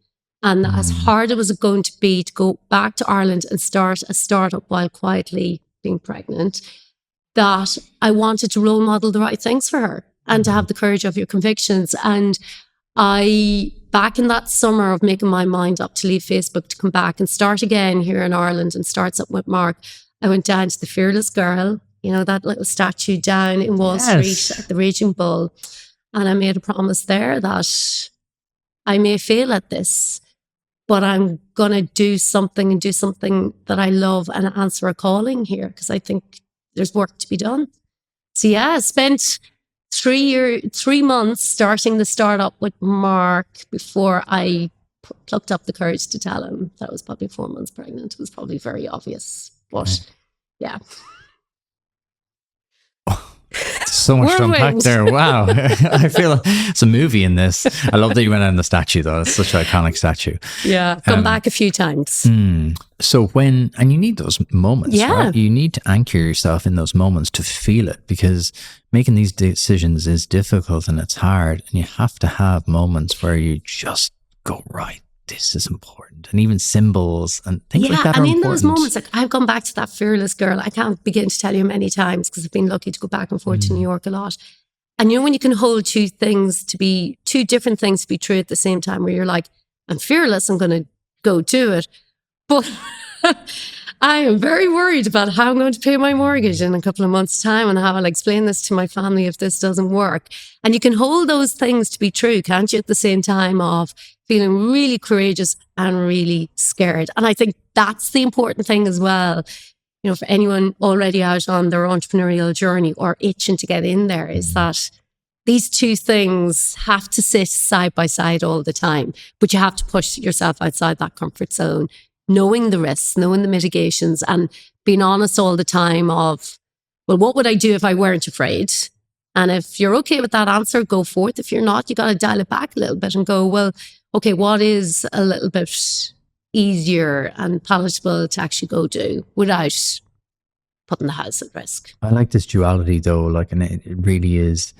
S1: And as hard as it was going to be to go back to Ireland and start a startup while quietly being pregnant, that I wanted to role model the right things for her and to have the courage of your convictions. And back in that summer of making my mind up to leave Facebook to come back and start again here in Ireland and start something with Mark, I went down to the Fearless Girl, that little statue down in Wall Street at the Raging Bull. And I made a promise there that I may fail at this, but I'm going to do something that I love and answer a calling here, because I think there's work to be done. So yeah, I spent 3 months starting the startup with Mark before I plucked up the courage to tell him that I was probably 4 months pregnant. It was probably very obvious, but yeah.
S2: So much to unpack there. Wow. I feel like it's a movie in this. I love that you went on the statue though. It's such an iconic statue.
S1: Yeah. Come back a few times.
S2: So and you need those moments, right? You need to anchor yourself in those moments to feel it, because making these decisions is difficult and it's hard. And you have to have moments where you just go, right, this is important. And even symbols and things like that are important.
S1: In those moments, I've gone back to that Fearless Girl. I can't begin to tell you many times, because I've been lucky to go back and forth to New York a lot. And when you can hold two different things to be true at the same time, where you're like, I'm fearless, I'm going to go do it. But I am very worried about how I'm going to pay my mortgage in a couple of months' time and how I'll explain this to my family if this doesn't work. And you can hold those things to be true, can't you, at the same time of feeling really courageous and really scared. And I think that's the important thing as well, for anyone already out on their entrepreneurial journey or itching to get in there, is that these two things have to sit side by side all the time, but you have to push yourself outside that comfort zone, knowing the risks, knowing the mitigations, and being honest all the time of, well, what would I do if I weren't afraid? And if you're okay with that answer, go forth. If you're not, you got to dial it back a little bit and go, well, okay, what is a little bit easier and palatable to actually go do without putting the house at risk?
S2: I like this duality though, and it really is,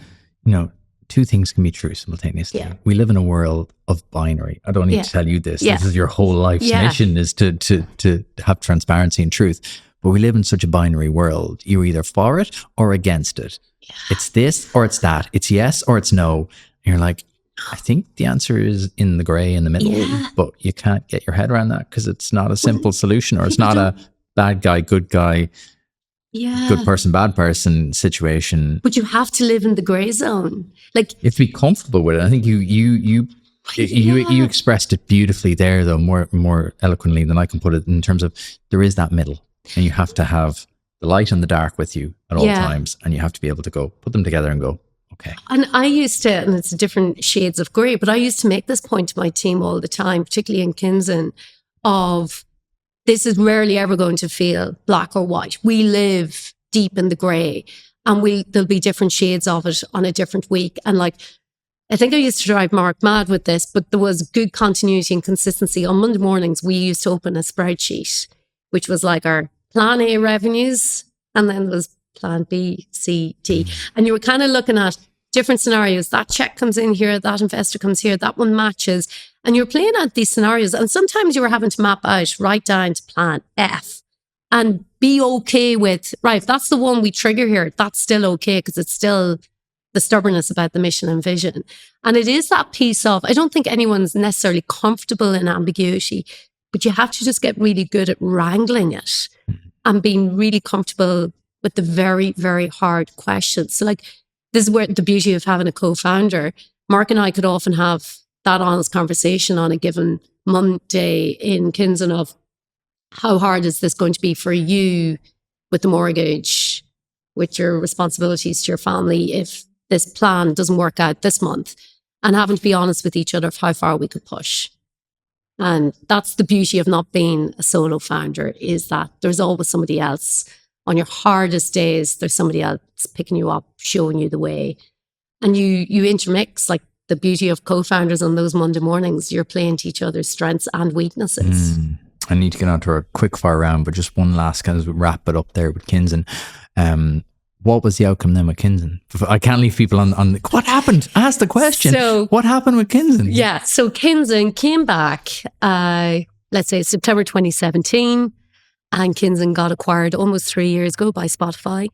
S2: two things can be true simultaneously. Yeah. We live in a world of binary. I don't need to tell you this. This is your whole life's mission, is to have transparency and truth. But we live in such a binary world. You're either for it or against it. Yeah. It's this or it's that. It's yes or it's no. And you're like, I think the answer is in the gray in the middle, but you can't get your head around that because it's not a simple solution, or it's not a bad guy, good guy, good person, bad person situation.
S1: But you have to live in the gray zone. You
S2: have to be comfortable with it. I think you expressed it beautifully there, though, more eloquently than I can put it, in terms of there is that middle, and you have to have the light and the dark with you at all times, and you have to be able to go put them together and go, okay.
S1: And I used to, and it's different shades of grey, but I used to make this point to my team all the time, particularly in Kinzen, of this is rarely ever going to feel black or white. We live deep in the grey, and there'll be different shades of it on a different week. And I think I used to drive Mark mad with this, but there was good continuity and consistency. On Monday mornings, we used to open a spreadsheet, which was our plan A revenues, and then there was plan B, C, D. And you were kind of looking at different scenarios. That check comes in here, that investor comes here, that one matches. And you're playing out these scenarios. And sometimes you were having to map out right down to plan F and be okay with, right, if that's the one we trigger here, that's still okay because it's still the stubbornness about the mission and vision. And it is that piece of, I don't think anyone's necessarily comfortable in ambiguity, but you have to just get really good at wrangling it and being really comfortable with the very, very hard questions. So like, this is where the beauty of having a co-founder. Mark and I could often have that honest conversation on a given Monday in Kinzen of, how hard is this going to be for you with the mortgage, with your responsibilities to your family, if this plan doesn't work out this month? And having to be honest with each other of how far we could push. And that's the beauty of not being a solo founder, is that there's always somebody else. On your hardest days, there's somebody else picking you up, showing you the way. And you intermix, like the beauty of co-founders on those Monday mornings, you're playing to each other's strengths and weaknesses.
S2: I need to get on to a quick fire round, but just one last kind of wrap it up there with Kinzen. What was the outcome then with Kinzen? I can't leave people on what happened? Ask the question. So, what happened with Kinzen?
S1: Yeah, so Kinzen came back, let's say September 2017, and Kinzen got acquired almost 3 years ago by Spotify.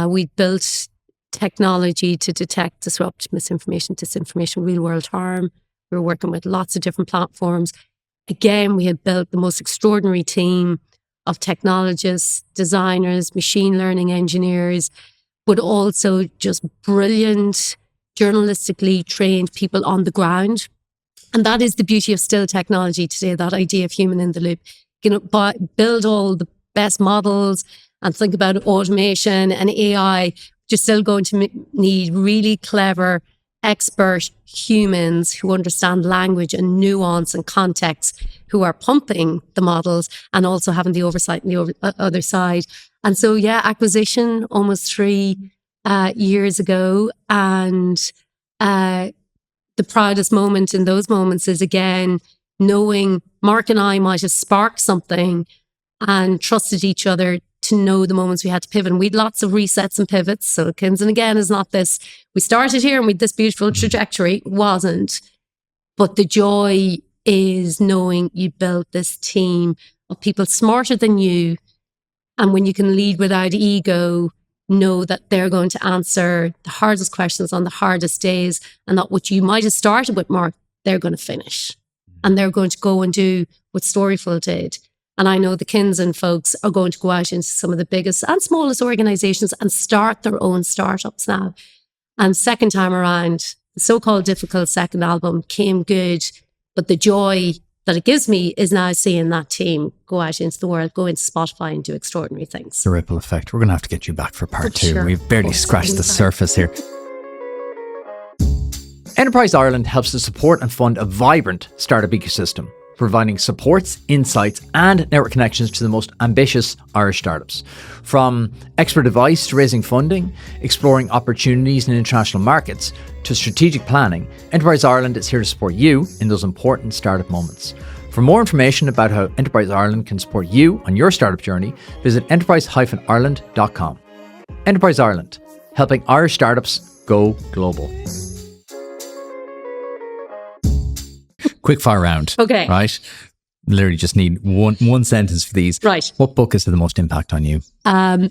S1: We built technology to detect, disrupt, misinformation, disinformation, real world harm. We were working with lots of different platforms. Again, we had built the most extraordinary team of technologists, designers, machine learning engineers, but also just brilliant, journalistically trained people on the ground. And that is the beauty of still technology today, that idea of human in the loop. You know, build all the best models and think about automation and AI. You're still going to need really clever, expert humans who understand language and nuance and context, who are pumping the models and also having the oversight on the other side. And so, yeah, acquisition almost 3 years ago. And the proudest moment in those moments is, again, knowing Mark and I might have sparked something and trusted each other to know the moments we had to pivot. And we had lots of resets and pivots. So Kinzen, again, is not this, we started here and we had this beautiful trajectory. It wasn't. But the joy is knowing you built this team of people smarter than you. And when you can lead without ego, know that they're going to answer the hardest questions on the hardest days, and that what you might have started with, Mark, they're going to finish. And they're going to go and do what Storyful did. And I know the Kinzen folks are going to go out into some of the biggest and smallest organizations and start their own startups now. And second time around, the so-called difficult second album came good. But the joy that it gives me is now seeing that team go out into the world, go into Spotify and do extraordinary things.
S2: The ripple effect. We're going to have to get you back for part 2.
S1: Sure.
S2: We've barely scratched the surface here.
S3: Enterprise Ireland helps to support and fund a vibrant startup ecosystem, providing supports, insights, and network connections to the most ambitious Irish startups. From expert advice to raising funding, exploring opportunities in international markets, to strategic planning, Enterprise Ireland is here to support you in those important startup moments. For more information about how Enterprise Ireland can support you on your startup journey, visit enterprise-ireland.com. Enterprise Ireland, helping Irish startups go global.
S2: Quick fire round.
S1: Okay.
S2: Right? Literally just need one sentence for these.
S1: Right.
S2: What book has had the most impact on you?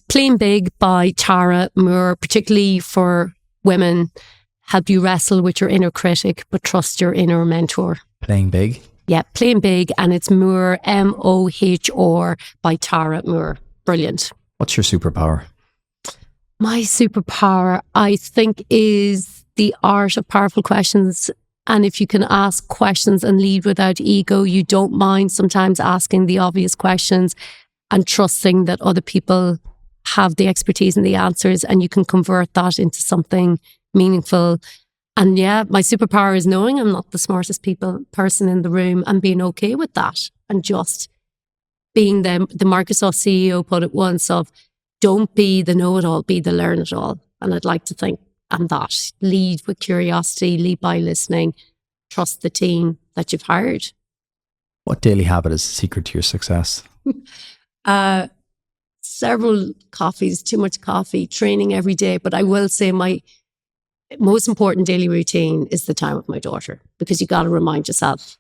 S1: Playing Big by Tara Moore, particularly for women. Help you wrestle with your inner critic, but trust your inner mentor.
S2: Playing Big?
S1: Yeah, Playing Big, and it's Moore, M-O-H-R by Tara Moore. Brilliant.
S2: What's your superpower?
S1: My superpower, I think, is the art of powerful questions. And if you can ask questions and lead without ego, you don't mind sometimes asking the obvious questions and trusting that other people have the expertise and the answers, and you can convert that into something meaningful. And yeah, my superpower is knowing I'm not the smartest person in the room and being okay with that, and just being the Microsoft CEO put it once of, don't be the know-it-all, be the learn-it-all. And I'd like to think I'm that. Lead with curiosity, lead by listening, trust the team that you've hired.
S2: What daily habit is the secret to your success?
S1: Several coffees, too much coffee, training every day. But I will say my most important daily routine is the time with my daughter, because you got to remind yourself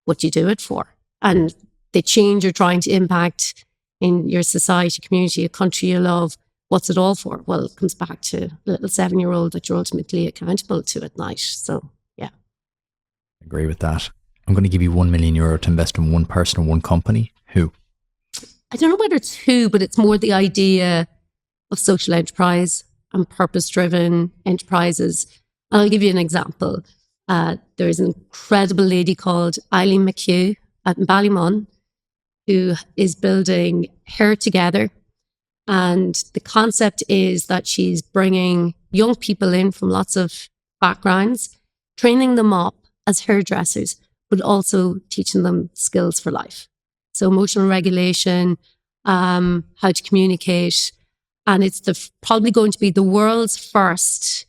S1: what you do it for. And the change you're trying to impact in your society, community, a country you love, what's it all for? Well, it comes back to a little 7-year-old that you're ultimately accountable to at night. So, yeah.
S2: I agree with that. I'm going to give you €1 million to invest in one person or one company. Who?
S1: I don't know whether it's who, but it's more the idea of social enterprise and purpose-driven enterprises. And I'll give you an example. There's an incredible lady called Áine McHugh out in Ballymun who is building Hair Together. And the concept is that she's bringing young people in from lots of backgrounds, training them up as hairdressers, but also teaching them skills for life. So emotional regulation, how to communicate. And it's probably going to be the world's first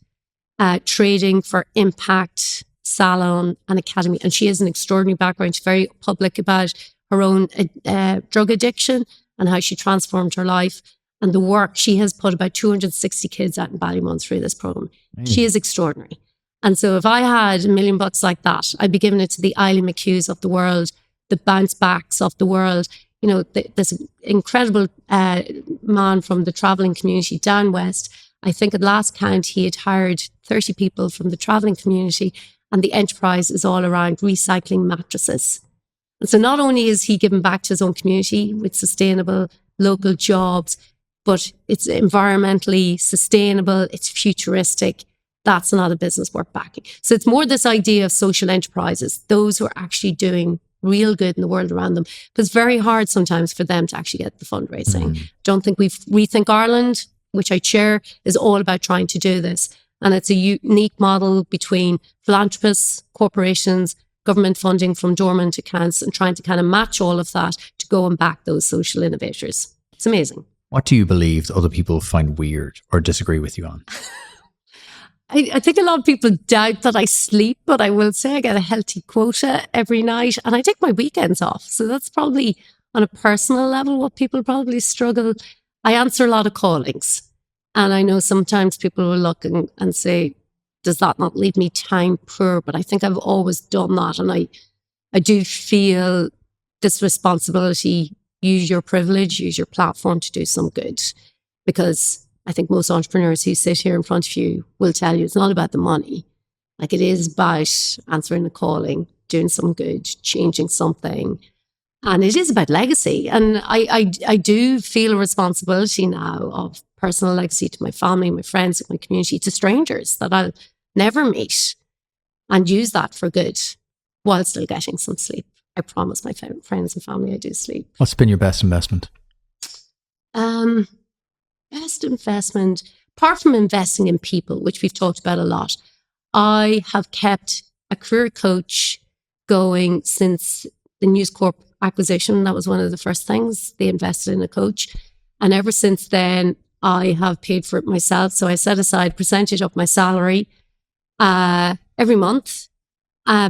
S1: trading for impact salon and academy. And she has an extraordinary background. She's very public about her own drug addiction and how she transformed her life. And the work, she has put about 260 kids out in Ballymun through this program. She is extraordinary. And so if I had $1 million like that, I'd be giving it to the Áine McHughs of the world, the bounce backs of the world. You know, this incredible man from the traveling community down west. I think at last count, he had hired 30 people from the traveling community, and the enterprise is all around recycling mattresses. And so not only is he giving back to his own community with sustainable local jobs, but it's environmentally sustainable, it's futuristic. That's another business worth backing. So it's more this idea of social enterprises, those who are actually doing real good in the world around them. Because it's very hard sometimes for them to actually get the fundraising. Don't think we've Rethink Ireland, which I chair, is all about trying to do this. And it's a unique model between philanthropists, corporations, government funding from dormant accounts, and trying to kind of match all of that to go and back those social innovators. It's amazing.
S2: What do you believe that other people find weird or disagree with you on?
S1: I think a lot of people doubt that I sleep, but I will say I get a healthy quota every night and I take my weekends off. So that's probably on a personal level what people probably struggle. I answer a lot of callings. And I know sometimes people will look and say, does that not leave me time poor? But I think I've always done that. And I do feel this responsibility, use your privilege, use your platform to do some good. Because I think most entrepreneurs who sit here in front of you will tell you it's not about the money. Like it is about answering a calling, doing some good, changing something. And it is about legacy. And I do feel a responsibility now of personal legacy to my family, my friends, my community, to strangers that I'll never meet, and use that for good while still getting some sleep. I promise my friends and family I do sleep.
S2: What's been your best investment?
S1: Best investment, apart from investing in people, which we've talked about a lot, I have kept a career coach going since the News Corp acquisition. That was one of the first things. They invested in a coach. And ever since then, I have paid for it myself. So I set aside a percentage of my salary every month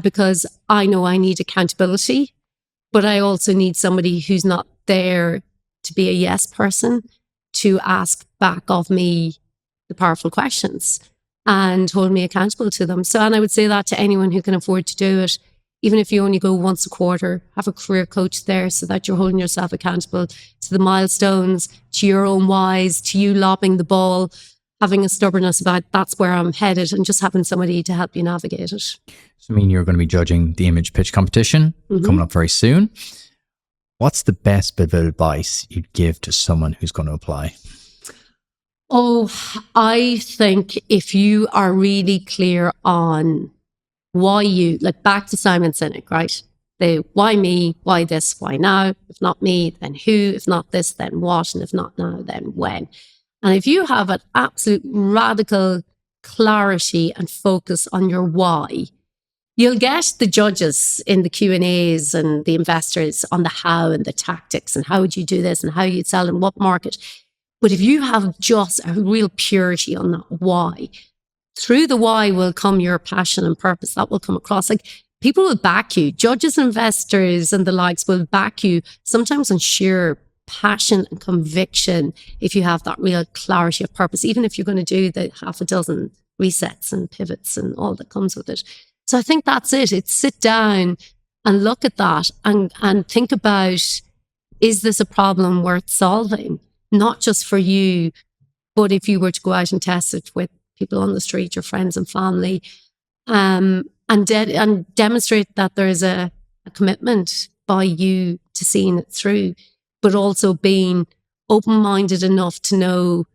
S1: because I know I need accountability, but I also need somebody who's not there to be a yes person, to ask back of me the powerful questions and hold me accountable to them. So, and I would say that to anyone who can afford to do it, even if you only go once a quarter, have a career coach there so that you're holding yourself accountable to the milestones, to your own whys, to you lobbing the ball, having a stubbornness about that's where I'm headed, and just having somebody to help you navigate it.
S2: So, I mean, you're going to be judging the image pitch competition coming up very soon. What's the best bit of advice you'd give to someone who's going to apply?
S1: Oh, I think if you are really clear on why you, like back to Simon Sinek, right? The why me, why this, why now? If not me, then who? If not this, then what? And if not now, then when? And if you have an absolute radical clarity and focus on your why, you'll get the judges in the Q&As and the investors on the how and the tactics and how would you do this and how you'd sell in what market. But if you have just a real purity on that why, through the why will come your passion and purpose. That will come across. Like people will back you. Judges, investors and the likes will back you sometimes on sheer passion and conviction if you have that real clarity of purpose, even if you're going to do the half a dozen resets and pivots and all that comes with it. So I think that's it. It's sit down and look at that and think about is this a problem worth solving? Not just for you, but if you were to go out and test it with people on the street, your friends and family, and demonstrate that there is a commitment by you to seeing it through, but also being open-minded enough to know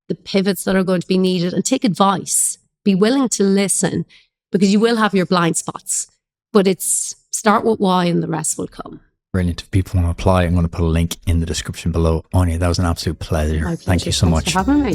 S1: the pivots that are going to be needed and take advice. Be willing to listen, because you will have your blind spots, but it's start with why and the rest will come.
S3: Brilliant. If people want to apply, I'm going to put a link in the description below. Áine, that was an absolute pleasure.
S1: My pleasure.
S3: Thank you so
S1: Thanks
S3: much.
S1: for having me.